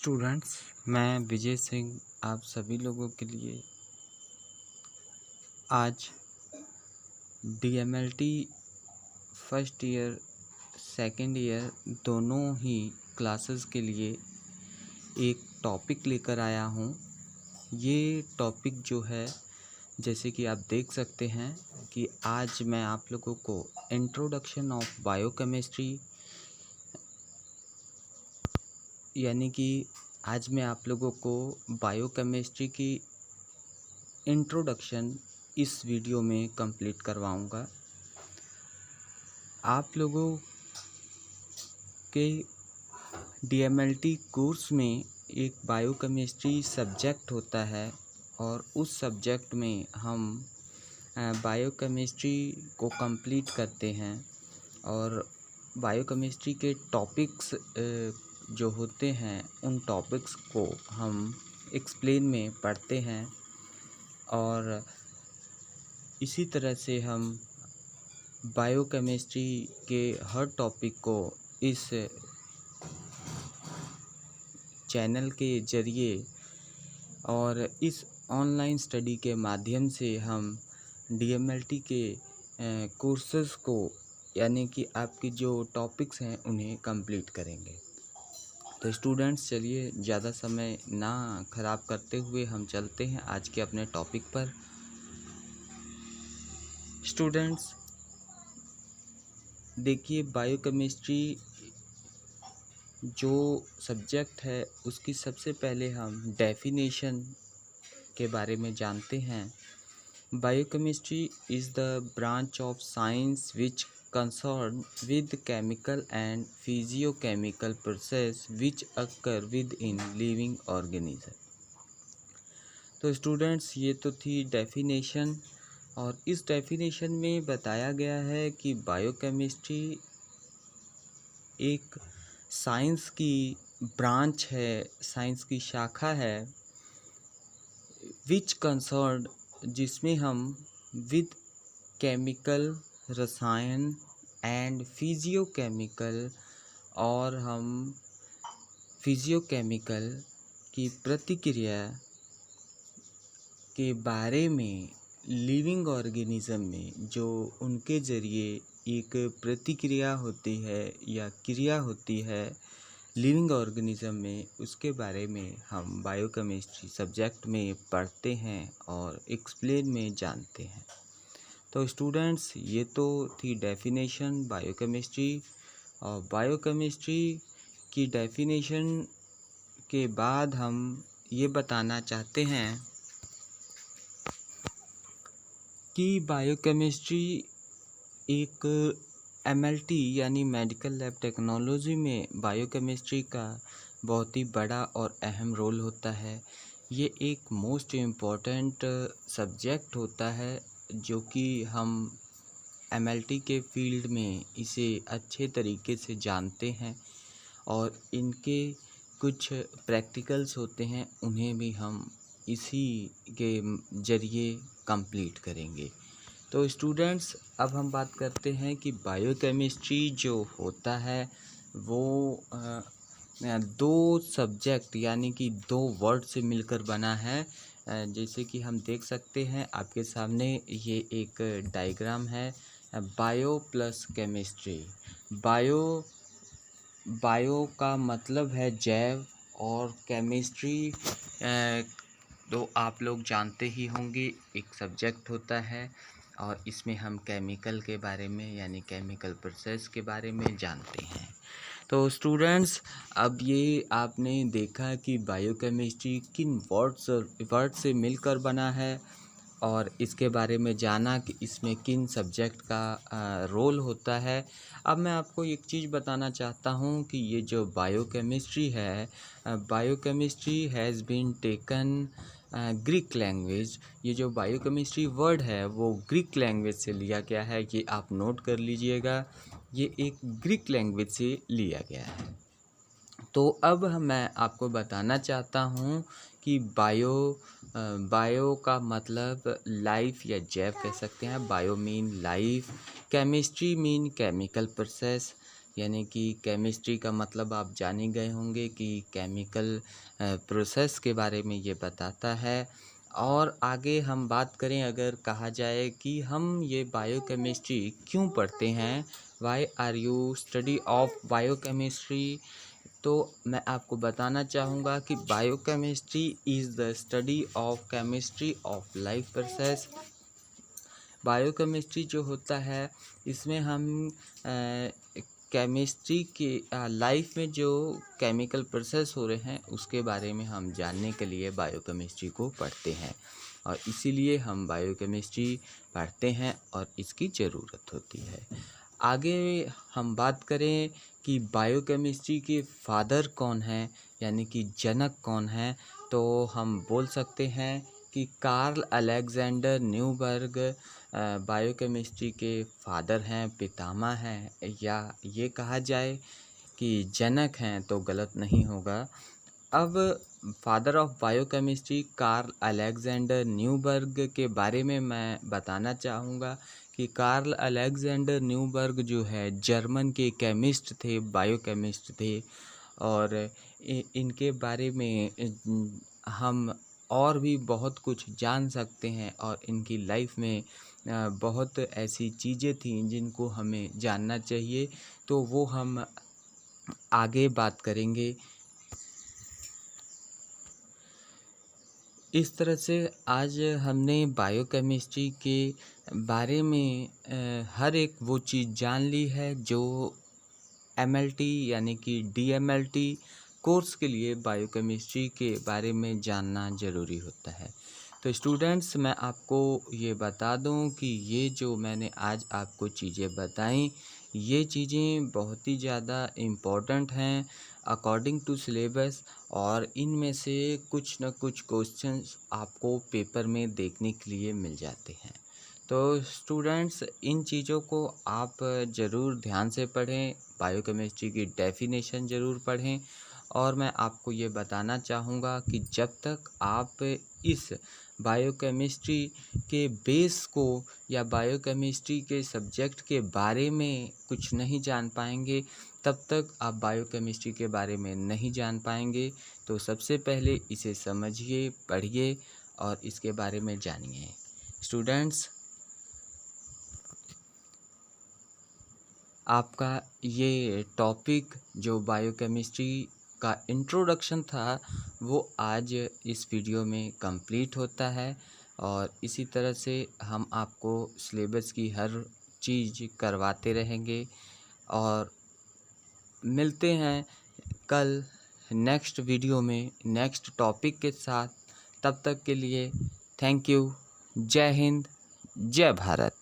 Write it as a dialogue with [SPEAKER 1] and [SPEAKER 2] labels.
[SPEAKER 1] Students, मैं विजय सिंह आप सभी लोगों के लिए आज DMLT first year second year दोनों ही क्लासेस के लिए एक टॉपिक लेकर आया हूँ। ये टॉपिक जो है, जैसे कि आप देख सकते हैं कि आज मैं आप लोगों को इंट्रोडक्शन ऑफ बायोकेमिस्ट्री यानी कि आज मैं आप लोगों को बायोकेमिस्ट्री की इंट्रोडक्शन इस वीडियो में कंप्लीट करवाऊंगा। आप लोगों के डीएमएलटी कोर्स में एक बायोकेमिस्ट्री सब्जेक्ट होता है और उस सब्जेक्ट में हम बायोकेमिस्ट्री को कंप्लीट करते हैं और बायोकेमिस्ट्री के टॉपिक्स जो होते हैं उन टॉपिक्स को हम एक्सप्लेन में पढ़ते हैं और इसी तरह से हम बायोकेमिस्ट्री के हर टॉपिक को इस चैनल के ज़रिए और इस ऑनलाइन स्टडी के माध्यम से हम डीएमएलटी के कोर्सेज़ को यानी कि आपकी जो टॉपिक्स हैं उन्हें कंप्लीट करेंगे। तो स्टूडेंट्स, चलिए ज़्यादा समय ना ख़राब करते हुए हम चलते हैं आज के अपने टॉपिक पर। स्टूडेंट्स देखिए, बायोकेमिस्ट्री जो सब्जेक्ट है उसकी सबसे पहले हम डेफिनेशन के बारे में जानते हैं। Biochemistry is the branch of science which concerned with chemical and physiochemical process which occur within living organism। तो स्टूडेंट्स, ये तो थी डेफिनेशन और इस डेफिनेशन में बताया गया है कि बायोकेमिस्ट्री एक साइंस की ब्रांच है, साइंस की शाखा है, विच कंसर्न जिसमें हम विद केमिकल रसायन एंड फिजियोकेमिकल और हम फिजियोकेमिकल की प्रतिक्रिया के बारे में लिविंग ऑर्गेनिज्म में जो उनके ज़रिए एक प्रतिक्रिया होती है या क्रिया होती है लिविंग ऑर्गेनिज्म में, उसके बारे में हम बायोकेमिस्ट्री सब्जेक्ट में पढ़ते हैं और एक्सप्लेन में जानते हैं। तो स्टूडेंट्स, ये तो थी डेफिनेशन बायोकेमिस्ट्री और बायोकेमिस्ट्री की डेफिनेशन के बाद हम ये बताना चाहते हैं कि बायोकेमिस्ट्री एक एमएलटी यानी मेडिकल लैब टेक्नोलॉजी में बायोकेमिस्ट्री का बहुत ही बड़ा और अहम रोल होता है। ये एक मोस्ट इम्पॉर्टेंट सब्जेक्ट होता है जो कि हम एमएलटी के फील्ड में इसे अच्छे तरीके से जानते हैं और इनके कुछ प्रैक्टिकल्स होते हैं, उन्हें भी हम इसी के ज़रिए कंप्लीट करेंगे। तो स्टूडेंट्स, अब हम बात करते हैं कि बायोकेमिस्ट्री जो होता है वो दो सब्जेक्ट यानी कि दो वर्ड से मिलकर बना है। जैसे कि हम देख सकते हैं आपके सामने ये एक डायग्राम है, बायो प्लस केमिस्ट्री। बायो का मतलब है जैव और केमिस्ट्री तो आप लोग जानते ही होंगे, एक सब्जेक्ट होता है और इसमें हम केमिकल के बारे में यानी केमिकल प्रोसेस के बारे में जानते हैं। तो स्टूडेंट्स, अब ये आपने देखा कि बायोकेमिस्ट्री किन वर्ड से मिलकर बना है और इसके बारे में जाना कि इसमें किन सब्जेक्ट का रोल होता है। अब मैं आपको एक चीज़ बताना चाहता हूँ कि ये जो बायोकेमिस्ट्री है, biochemistry has been taken Greek language. ये जो बायोकेमिस्ट्री वर्ड है वो ग्रीक लैंग्वेज से लिया गया है, ये आप नोट कर लीजिएगा, ये एक ग्रीक लैंग्वेज से लिया गया है। तो अब मैं आपको बताना चाहता हूँ कि बायो का मतलब लाइफ या जैव कह सकते हैं। Bio mean life, chemistry mean chemical process, यानी कि केमिस्ट्री का मतलब आप जान ही गए होंगे कि केमिकल प्रोसेस के बारे में ये बताता है। और आगे हम बात करें, अगर कहा जाए कि हम ये बायोकेमिस्ट्री क्यों पढ़ते हैं, why are you study of biochemistry, तो मैं आपको बताना चाहूँगा कि biochemistry is the study of chemistry of life process. Biochemistry जो होता है, इसमें हम केमिस्ट्री के लाइफ में जो केमिकल प्रोसेस हो रहे हैं उसके बारे में हम जानने के लिए बायोकेमिस्ट्री को पढ़ते हैं, और इसीलिए हम बायोकेमिस्ट्री पढ़ते हैं और इसकी ज़रूरत होती है। आगे हम बात करें कि बायोकेमिस्ट्री के फादर कौन हैं, यानी कि जनक कौन हैं, तो हम बोल सकते हैं कि कार्ल अलेक्जेंडर न्यूबर्ग बायोकेमिस्ट्री के फादर हैं, पितामह हैं, या ये कहा जाए कि जनक हैं तो गलत नहीं होगा। अब father of biochemistry Carl Alexander Neuberg के बारे में मैं बताना चाहूँगा कि कार्ल अलेक्जेंडर न्यूबर्ग जो है जर्मन के केमिस्ट थे, बायोकेमिस्ट थे, और इनके बारे में हम और भी बहुत कुछ जान सकते हैं, और इनकी लाइफ में बहुत ऐसी चीज़ें थीं जिनको हमें जानना चाहिए, तो वो हम आगे बात करेंगे। इस तरह से आज हमने बायोकेमिस्ट्री के बारे में हर एक वो चीज़ जान ली है जो एमएलटी यानी कि डीएमएलटी कोर्स के लिए बायोकेमिस्ट्री के बारे में जानना ज़रूरी होता है। तो स्टूडेंट्स, मैं आपको ये बता दूं कि ये जो मैंने आज आपको चीज़ें बताई, ये चीज़ें बहुत ही ज़्यादा इम्पोर्टेंट हैं अकॉर्डिंग टू सिलेबस, और इनमें से कुछ न कुछ क्वेश्चंस आपको पेपर में देखने के लिए मिल जाते हैं। तो स्टूडेंट्स, इन चीज़ों को आप ज़रूर ध्यान से पढ़ें, बायोकेमिस्ट्री की डेफिनेशन ज़रूर पढ़ें, और मैं आपको ये बताना चाहूँगा कि जब तक आप इस बायोकेमिस्ट्री के बेस को या बायोकेमिस्ट्री के सब्जेक्ट के बारे में कुछ नहीं जान पाएंगे, तब तक आप बायोकेमिस्ट्री के बारे में नहीं जान पाएंगे। तो सबसे पहले इसे समझिए, पढ़िए और इसके बारे में जानिए। स्टूडेंट्स, आपका ये टॉपिक जो बायोकेमिस्ट्री का इंट्रोडक्शन था वो आज इस वीडियो में कंप्लीट होता है, और इसी तरह से हम आपको सिलेबस की हर चीज़ करवाते रहेंगे, और मिलते हैं कल नेक्स्ट वीडियो में नेक्स्ट टॉपिक के साथ। तब तक के लिए थैंक यू। जय हिंद, जय भारत।